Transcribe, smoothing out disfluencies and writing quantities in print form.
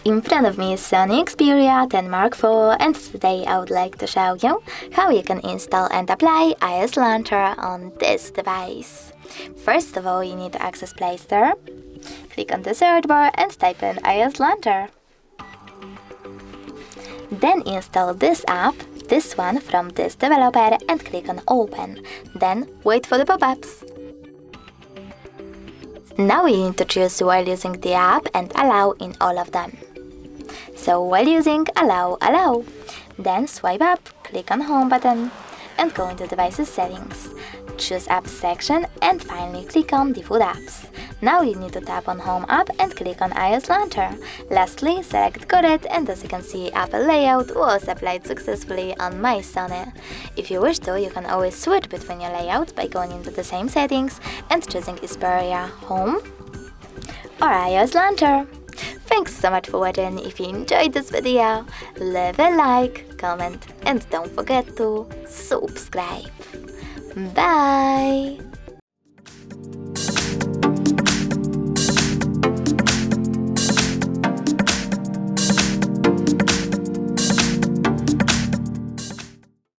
In front of me is SONY Xperia 10 Mark IV, and today I would like to show you how you can install and apply iOS Launcher on this device. First of all, you need to access Play Store. Click on the search bar and type in iOS Launcher. Then install this app, this one from this developer, and click on Open. Then wait for the pop-ups. Now you need to choose while using the app and allow in all of them. So while using, allow. Then swipe up, click on Home button and go into Devices Settings. Choose Apps section and finally click on Default Apps. Now you need to tap on Home app and click on iOS Launcher. Lastly, select Correct, and as you can see, Apple layout was applied successfully on my Sony. If you wish to, you can always switch between your layouts by going into the same settings and choosing Xperia Home or iOS Launcher. Thanks so much for watching. If you enjoyed this video, leave a like, comment, and don't forget to subscribe. Bye!